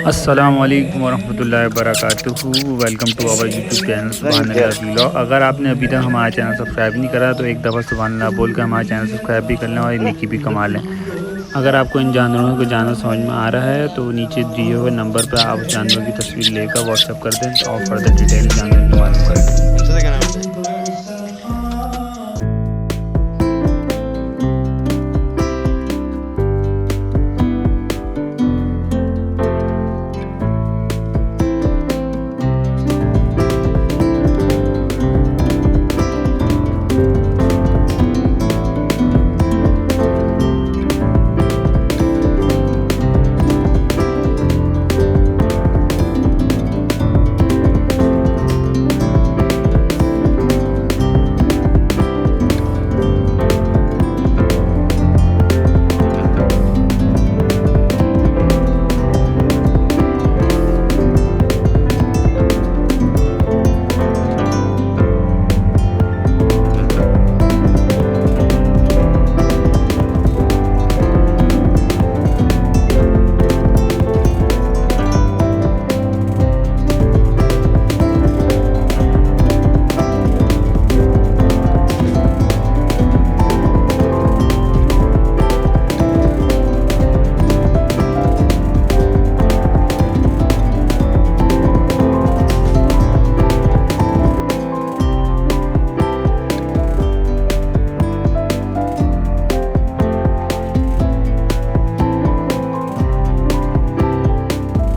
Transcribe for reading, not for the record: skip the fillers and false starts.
अस्सलामुअलैकुम वरहमतुल्लाहि वबरकातुहू। Welcome to our YouTube channel सुबहानल्लाह व्लॉग। अगर आपने अभी तक हमारा चैनल सब्सक्राइब नहीं करा तो एक दफ़ा सुबहानल्लाह बोल के हमारा चैनल सब्सक्राइब भी कर लें और नेकी भी कमा लें। अगर आपको इन जानवरों को जानवर समझ में आ रहा है तो नीचे दिए हुए नंबर पर आप उस जानवर की तस्वीर लेकर व्हाट्सएप कर दें और फर्दर डिटेल जानने की मालूम कर लें।